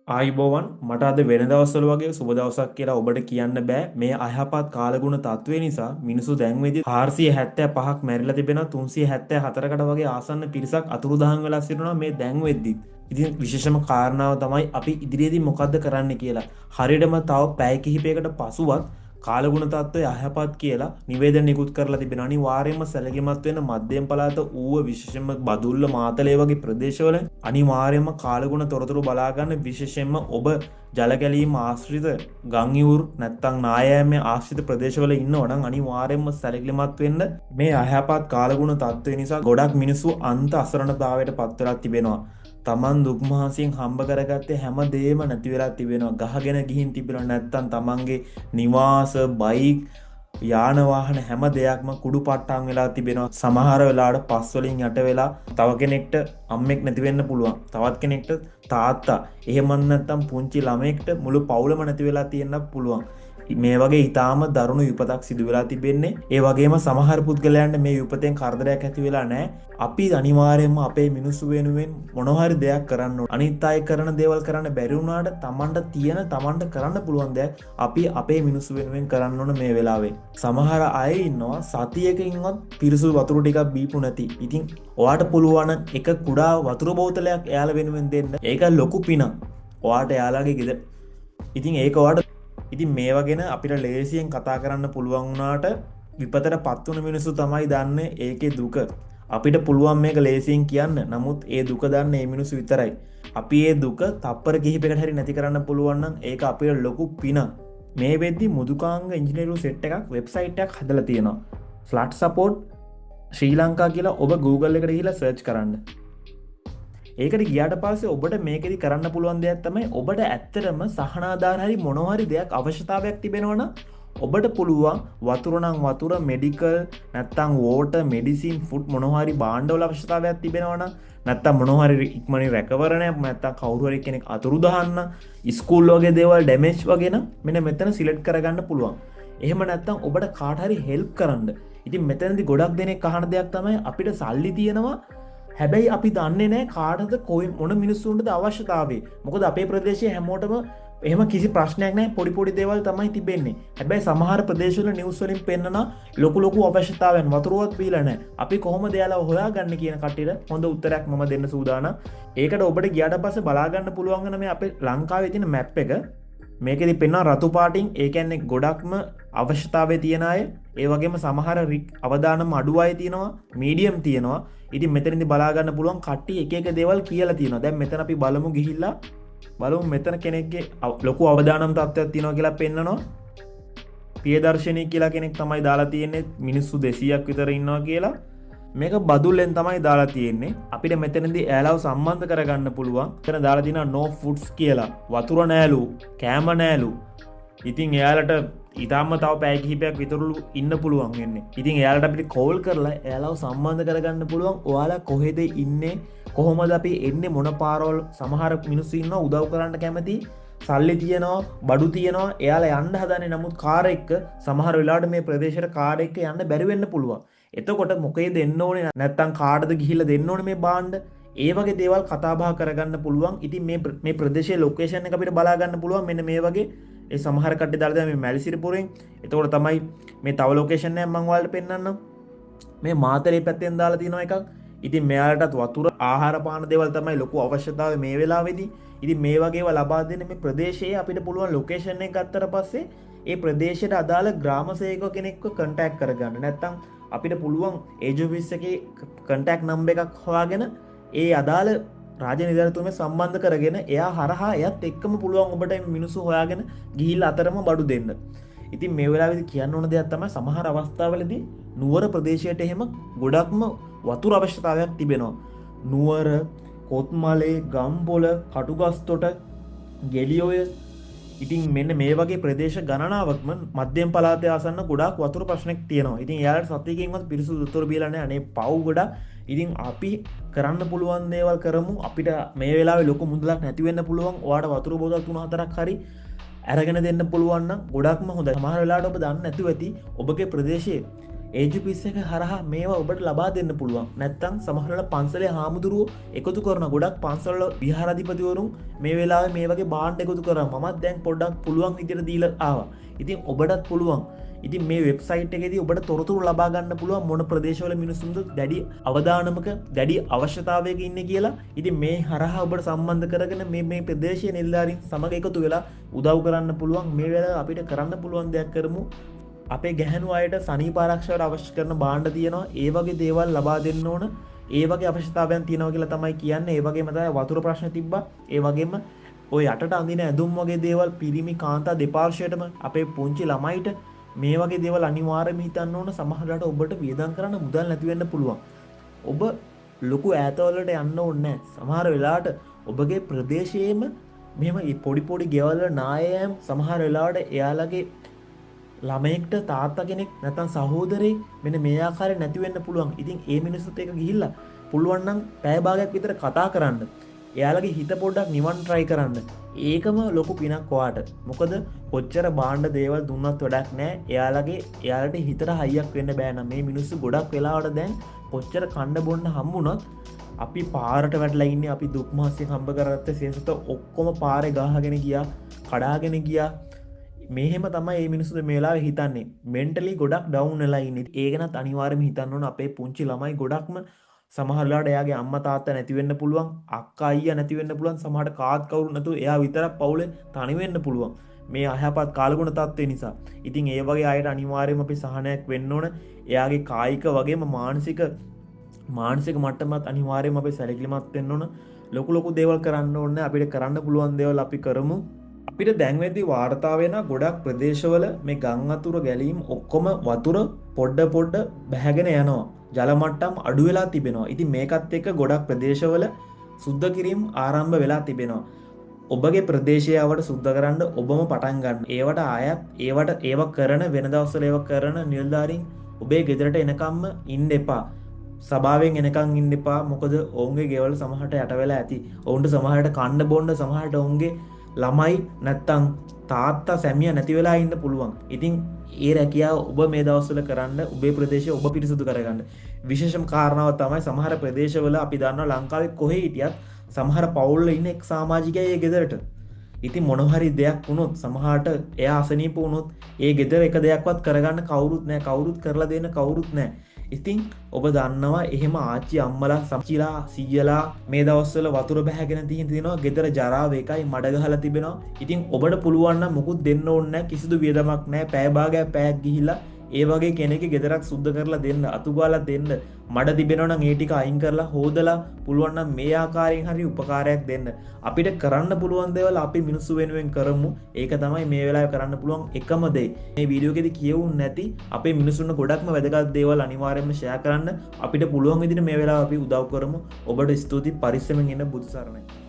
ආයිබෝවන් මට අද වෙන දවස්වල වගේ සුබ දවසක් කියලා ඔබට කියන්න බෑ මේ අයහපත් කාලගුණ තත්ත්වය නිසා මිනිසු දැන් වෙදි 475ක් මැරිලා තිබෙනවා 374කට වගේ ආසන්න පිරිසක් අතුරුදහන් වෙලා සිටිනවා මේ දැන් වෙද්දි. ඉතින් විශේෂම කාරණාව තමයි අපි ඉදිරියේදී මොකද්ද කරන්න කියලා. හරියටම තව පැය කිහිපයකට පසුවත් කාලගුණ තත්ත්වය අයහපත් කියලා නිවේදන නිකුත් කරලා තිබෙනවා. අනිවාර්යයෙන්ම සැලකිලිමත් වෙන මධ්‍යම පළාත ඌව විශේෂයෙන්ම බදුල්ල මාතලේ වගේ ප්‍රදේශවල අනිවාර්යයෙන්ම කාලගුණ තොරතුරු බලා ගන්න. විශේෂයෙන්ම ඔබ ජල කැලීම් ආශ්‍රිත ගංඉවුර් නැත්නම් නායෑමේ ආශ්‍රිත ප්‍රදේශවල ඉන්නවා නම් අනිවාර්යයෙන්ම සැලකිලිමත් වෙන්න. මේ අයහපත් කාලගුණ තත්ත්වය නිසා ගොඩක් මිනිස්සු අන්ත අසරණතාවයට පත් වෙලා තිබෙනවා. තමන් දුක්මහසින් හම්බ කරගත්තේ හැම දේම නැති වෙලා තිබෙනවා. ගහගෙන ගිහින් තිබෙනවා. නැත්තම් තමන්ගේ නිවාස බයික් යාන වාහන හැම දෙයක්ම කුඩු පට්ටම් වෙලා තිබෙනවා. සමහර වෙලාවට පස් වලින් යට වෙලා තව කෙනෙක්ට අම්මෙක් නැති වෙන්න පුළුවන්. තවත් කෙනෙක්ට තාත්තා එහෙම නැත්නම් පුංචි ළමයෙක්ට මුළු පවුලම නැති වෙලා තියෙන්න පුළුවන්. මේ වගේ ඉතාම දරුණු විපතක් සිදු වෙලා තිබෙන්නේ. ඒ වගේම සමහර පුද්ගලයන්ට මේ විපතෙන් කරදරයක් ඇති වෙලා නැහැ. අපි අනිවාර්යයෙන්ම අපේ මිනිස්සු වෙනුවෙන් මොනවා හරි දෙයක් කරන්න ඕන. අනිත් අය කරන දේවල් කරන්න බැරි වුණාට Tamanට තියෙන Tamanට කරන්න පුළුවන් දෙයක් අපි අපේ මිනිස්සු වෙනුවෙන් කරන්න ඕන මේ වෙලාවේ. සමහර අය ඉන්නවා සතියකින්වත් පිරිසුදු වතුර ටිකක් බීපු නැති. ඉතින් ඔයාට පුළුවන් එක කුඩා වතුර බෝතලයක් එයාලා වෙනුවෙන් දෙන්න. ඒක ලොකු පිනක්. ඔයාට එයාලාගේ ගෙදර. ඉතින් ඒක ඔයාට ඉතින් මේවා ගැන අපිට ලේසියෙන් කතා කරන්න පුළුවන් වුණාට විපතට පත් වුණ මිනිස්සු තමයි දන්නේ ඒකේ දුක. අපිට පුළුවන් මේක ලේසියෙන් කියන්න. නමුත් ඒ දුක දන්නේ මේ මිනිස්සු විතරයි. අපි ඒ දුක තප්පර කිහිපයකට හරි නැති කරන්න පුළුවන් නම් ඒක අපේ ලොකු පිනක්. මේ වෙද්දි මුදුකාංග ඉංජිනේරු සෙට් එකක් වෙබ්සයිට් එකක් හදලා තියෙනවා. ෆ්ලඩ් සපෝට් ශ්‍රී ලංකා කියලා ඔබ Google එකට ගිහිල්ලා සර්ච් කරන්න. ඒකට ගියාට පස්සේ ඔබට මේකෙදි කරන්න පුළුවන් දෙයක් තමයි ඔබට ඇත්තටම සහනාධාර හරි මොනවා හරි දෙයක් අවශ්‍යතාවයක් තිබෙනවා නම් ඔබට පුළුවන් වතුර නම් වතුර මෙඩිකල් නැත්තම් වෝටර් මෙඩිසින් ෆුඩ් මොනවා හරි භාණ්ඩවල අවශ්‍යතාවයක් තිබෙනවා නම් නැත්තම් මොනවා හරි ඉක්මනින් රැකවරණයක් නැත්තම් කවුරු හරි කෙනෙක් අතුරු දහන්න ස්කූල් වගේ දේවල් ඩැමේජ් වගේ නම් මෙන්න මෙතන සිලෙක්ට් කරගන්න පුළුවන්. එහෙම නැත්තම් ඔබට කාට හරි හෙල්ප් කරන්න. ඉතින් මෙතනදී ගොඩක් දෙනෙක් අහන දෙයක් තමයි අපිට සල්ලි තියෙනවා හැබැයි අපි දන්නේ නෑ කාටද කොයි මොන මිනිස්සුන්ටද අවශ්‍යතාවේ. මොකද අපේ ප්‍රදේශයේ හැමෝටම එහෙම කිසි ප්‍රශ්නයක් නෑ. පොඩි පොඩි දේවල් තමයි තිබෙන්නේ. හැබැයි සමහර ප්‍රදේශවල නිවුස් වලින් පෙන්නන ලොකු අවශ්‍යතාවයන් වතුරවත් බීලා නෑ. අපි කොහොමද එයාලා හොයාගන්නේ කියන කට්ටියට හොඳ උත්තරයක් මම දෙන්න සූදානම්. ඒකට ඔබට ගියාට පස්සේ බලා ගන්න පුළුවන් වෙන මේ අපේ ලංකාවේ තියෙන මැප් එක. මේකෙදි පෙන්වන රතු පාටින් ඒ කියන්නේ ගොඩක්ම අවශ්‍යතාවය තියෙන අය. ඒ වගේම සමහර අවදානම් අඩු අය තියෙනවා, මීඩියම් තියෙනවා. ඉතින් මෙතනදී බලා ගන්න පුළුවන් කට්ටිය එක එක දේවල් කියලා තියෙනවා. දැන් මෙතන අපි බලමු ගිහිල්ලා බලමු මෙතන කෙනෙක්ගේ ලොකු අවදානම් තත්ත්වයක් තියෙනවා කියලා පෙන්නනවා. පියදර්ශනී කියලා කෙනෙක් තමයි දාලා තියෙන්නේ මිනිස්සු 200ක් විතර ඉන්නවා කියලා. මේක බදුල්ලෙන් තමයි දාලා තියෙන්නේ. අපිට මෙතනදී එයාලව සම්බන්ධ කරගන්න පුළුවන්. මෙතන දාලා තියෙනවා no foods කියලා. වතුර නෑලු, කෑම නෑලු. ඉතින් එයාලට ඉතාම තව පැය කිහිපයක් විතරලු ඉන්න පුළුවන් වෙන්නේ. ඉතින් එයාලට අපිට කෝල් කරලා එයාලව සම්බන්ධ කරගන්න පුළුවන්. ඔයාලා කොහෙද ඉන්නේ? කොහොමද අපි එන්නේ? මොන පාරවල්? සමහර මිනිස්සු ඉන්නවා උදව් කරන්න කැමති. සල්ලි තියෙනවා, බඩු තියෙනවා. එයාලා යන්න හදන්නේ නමුත් කාර් එක්ක සමහර වෙලාවට මේ ප්‍රදේශයට කාර් එක්ක යන්න බැරි වෙන්න පුළුවන්. එතකොට මොකේද දෙන්න ඕනේ නැත්තම් කාටද ගිහිල්ලා දෙන්න ඕනේ මේ බාණ්ඩ? ඒ වගේ දේවල් කතා බහ කරගන්න පුළුවන්. ඉතින් මේ ප්‍රදේශයේ ලොකේෂන් එක අපිට බලා ගන්න පුළුවන්. මෙන්න මේ වගේ ඒ සමහර කට්ටිය දාලා දැන් මේ මැලිසිරිපුරෙන්. එතකොට තමයි මේ තව ලොකේෂන් එකක් මම ඔයාලට පෙන්නන්නම්. මේ මාතරේ පැත්තෙන් දාලා තියෙනවා එකක්. ඉතින් මෙයාලටත් වතුර ආහාර පාන දේවල් තමයි ලොකු අවශ්‍යතාවය මේ වෙලාවේදී. ඉතින් මේ වගේව ලබා දෙන්න මේ ප්‍රදේශයේ අපිට පුළුවන් ලොකේෂන් එක ගත්තට පස්සේ ඒ ප්‍රදේශයට අදාළ ග්‍රාම සේවක කෙනෙක්ව කන්ටැක්ට් කරගන්න. නැත්තම් අපිට පුළුවන් ඒජ් ඔෆිස් එකේ කන්ටැක්ට් නම්බර් එකක් හොයාගෙන ඒ අදාළ රාජ්‍ය නිලධාරිතුමේ සම්බන්ධ කරගෙන එයා හරහා එයත් එක්කම පුළුවන් ඔබට මිනිස්සු හොයාගෙන ගිහිල්ලා අතරම බඩු දෙන්න. ඉතින් මේ වෙලාවේදී කියන්න ඕන දෙයක් තමයි සමහර අවස්ථාවලදී නුවර ප්‍රදේශයට එහෙම ගොඩක්ම වතුර අවශ්‍යතාවයක් තිබෙනවා. නුවර, කොත්මලේ, ගම්පොළ, කටුගස්තොට, ගෙලිඔය ඉතින් මෙන්න මේ වගේ ප්‍රදේශ ගණනාවක්ම මධ්‍යම පළාතේ ආසන්න ගොඩාක් වතුර ප්‍රශ්නයක් තියෙනවා. ඉතින් එයාලට සතියකින්වත් පිරිසුදු වතුර බීලා නැහැ. අනේ පව් ගොඩක්. ඉතින් අපි කරන්න පුළුවන් දේවල් කරමු. අපිට මේ වෙලාවේ ලොකු මුදලක් නැති වෙන්න පුළුවන්. ඔයාට වතුර බෝතල් 3-4ක් හරි අරගෙන දෙන්න පුළුවන් නම් ගොඩක්ම හොඳයි. සමහර වෙලාවට ඔබ දන්නේ නැතුව ඇති ඔබගේ ප්‍රදේශයේ ඒජුපිස් එක හරහා මේවා ඔබට ලබා දෙන්න පුළුවන්. නැත්තම් සමහරවිට පන්සලේ හාමුදුරුවෝ එකතු කරන ගොඩක් පන්සල්වල විහාරාධිපතිවරුන් මේ වෙලාවේ මේ වගේ බාණ්ඩ එකතු කරා. මමත් දැන් පොඩ්ඩක් පුළුවන් විදිහට දීලා ආවා. ඉතින් ඔබටත් පුළුවන්. ඉතින් මේ වෙබ්සයිට් එකේදී ඔබට තොරතුරු ලබා ගන්න පුළුවන් මොන ප්‍රදේශවල මිනිසුන්ද දැඩි අවදානමක දැඩි අවශ්‍යතාවයක ඉන්නේ කියලා. ඉතින් මේ හරහා ඔබට සම්බන්ධ කරගෙන මේ ප්‍රදේශීය නිලධාරීන් සමග එකතු වෙලා උදව් කරන්න පුළුවන්. මේ වෙලාවේ අපිට කරන්න පුළුවන් දෙයක් කරමු. අපේ ගැහැණු අයට සනීප ආරක්ෂාවට අවශ්‍ය කරන භාණ්ඩ තියෙනවා. ඒ වගේ දේවල් ලබා දෙන්න ඕන. ඒ වගේ අවශ්‍යතාවයන් තියෙනවා කියලා තමයි කියන්නේ. ඒ වගේම තමයි වතුර ප්‍රශ්න තිබ්බා. ඒ වගේම ඔය යටට අඳින ඇඳුම් වගේ දේවල් පිරිමි කාන්තා දෙපාර්ශ්වයටම අපේ පුංචි ළමයිට මේ වගේ දේවල් අනිවාර්යයෙන්ම හිතන්න ඕන. සමහරවිට ඔබට වියදම් කරන්න මුදල් නැති වෙන්න පුළුවන්. ඔබ ලොකු ඈතවලට යන්න ඕනේ නැහැ. සමහර වෙලාවට ඔබගේ ප්‍රදේශයේම මෙහෙම පොඩි පොඩි ගෙවල් වල නායයන් සමහර වෙලාවට එයාලගේ ළමයෙක්ට තාත්තා කෙනෙක් නැත්නම් සහෝදරයෙක් මෙන්න මේ ආකාරයෙන් නැති වෙන්න පුළුවන්. ඉතින් ඒ මිනිස්සුත් එක්ක ගිහිල්ලා පුළුවන් නම් පැය භාගයක් විතර කතා කරන්න. එයාලගේ හිත පොඩ්ඩක් නිවන් try කරන්න. ඒකම ලොකු පිනක් ඔයාට. මොකද කොච්චර භාණ්ඩ දේවල් දුන්නත් වැඩක් නැහැ. එයාලට හිතට හයියක් වෙන්න බෑ නම් මේ මිනිස්සු ගොඩක් වෙලාවට දැන් කොච්චර කන්න බොන්න හම්බුණත් අපි පාරට වැටලා ඉන්නේ. අපි දුක් මහත්යෙන් හම්බ කරගත්ත සේසත ඔක්කොම පාරේ ගහගෙන ගියා, කඩාගෙන ගියා. මෙහෙම තමයි මේ මිනිස්සු මේ වෙලාවේ හිතන්නේ. මෙන්ටලි ගොඩක් ඩවුන් වෙලා ඉන්නේ. ඒක ගැනත් අනිවාර්යයෙන්ම හිතන්න ඕන. අපේ පුංචි ළමයි ගොඩක්ම සමහර වෙලාවට එයාගේ අම්මා තාත්තා නැති වෙන්න පුළුවන්, අක්කා අයියා නැති වෙන්න පුළුවන්, සමහරට කාත් කවුරු නැතුව එයා විතරක් පවුලේ තනි වෙන්න පුළුවන්. මේ අයහපත් කාලගුණ තත්ත්වය නිසා. ඉතින් ඒ වගේ අයට අනිවාර්යයෙන්ම අපි සහනයක් වෙන්න ඕන. එයාගේ කායික වගේම මානසික මට්ටමත් අනිවාර්යයෙන්ම අපි සැලකිලිමත් වෙන්න ඕන. ලොකු දේවල් කරන්න ඕනේ. අපිට කරන්න පුළුවන් දේවල් අපි කරමු. අපිට දැන් වෙද්දි වාර්තා වෙන ගොඩක් ප්‍රදේශවල මේ ගම් අතුර ගැලීම් ඔක්කොම වතුර පොඩ බැහැගෙන යනවා. ජල මට්ටම් අඩු වෙලා තිබෙනවා. ඉතින් මේකත් එක්ක ගොඩක් ප්‍රදේශවල සුද්ධ කිරීම ආරම්භ වෙලා තිබෙනවා. ඔබගේ ප්‍රදේශයවට සුද්ධ කරන්න ඔබම පටන් ගන්න. ඒව කරන වෙන දවස්වල ඒව කරන නිලධාරීන් ඔබේ ගෙදරට එනකම්ම ඉන්න එපා. සභාවෙන් එනකම් ඉන්න එපා. මොකද ඔවුන්ගේ ගෙවල් සමහරට යට වෙලා ඇති. ඔවුන්ට සමහරට කන්න බොන්න සමහරට ඔවුන්ගේ ළමයි නැත්තම් තාත්තා සැමියා නැති වෙලා ඉන්න පුළුවන්. ඉතින් ඒ රැකියාව ඔබ මේ දවස්වල කරන්න. ඔබේ ප්‍රදේශය ඔබ පිරිසුදු කරගන්න. විශේෂම කාරණාව තමයි සමහර ප්‍රදේශවල අපි දන්නවා ලංකාවේ කොහේ හිටියත් සමහර පවුල්වල ඉන්න එක් සමාජිකයෙක් ඒ ගෙදරට. ඉතින් මොන හරි දෙයක් වුණොත් සමහරට එයා අසනීප වුණොත් ඒ ගෙදර එක දෙයක්වත් කරගන්න කවුරුත් නැහැ. කවුරුත් කරලා දෙන්න කවුරුත් නැහැ. ඉතින් ඔබ දන්නවා එහෙම ආච්චි අම්මලා සම්චිලා සීයලා මේ දවස්වල වතුර බැහැගෙන තියෙනවා. ගෙදර ජරාව එකයි මඩ ගහලා තිබෙනවා. ඉතින් ඔබට පුළුවන් නම් මුකුත් දෙන්න ඕනේ නැහැ. කිසිදු වියදමක් නැහැ. පැය භාගයක් පැයක් ගිහිල්ලා ඒ වගේ කෙනෙක්ගේ ගෙදරක් සුද්ධ කරලා දෙන්න, අතුගාලා දෙන්න. මඩ තිබෙනවා නම් ඒ ටික අයින් කරලා හොදලා පුළුවන් නම් මේ ආකාරයෙන් හරි උපකාරයක් දෙන්න. අපිට කරන්න පුළුවන් දේවල් අපි මිනිස්සු වෙනුවෙන් කරමු. ඒක තමයි මේ වෙලාවේ කරන්න පුළුවන් එකම දේ. මේ වීඩියෝ එකේදී කියවුන් නැති අපේ මිනිස්සුන්ට ගොඩක්ම වැදගත් දේවල් අනිවාර්යයෙන්ම ෂෙයා කරන්න. අපිට පුළුවන් විදිහට මේ වෙලාව අපි උදව් කරමු. ඔබට ස්තුතියි. පරිස්සමෙන් ඉන්න. බුදු සරණයි.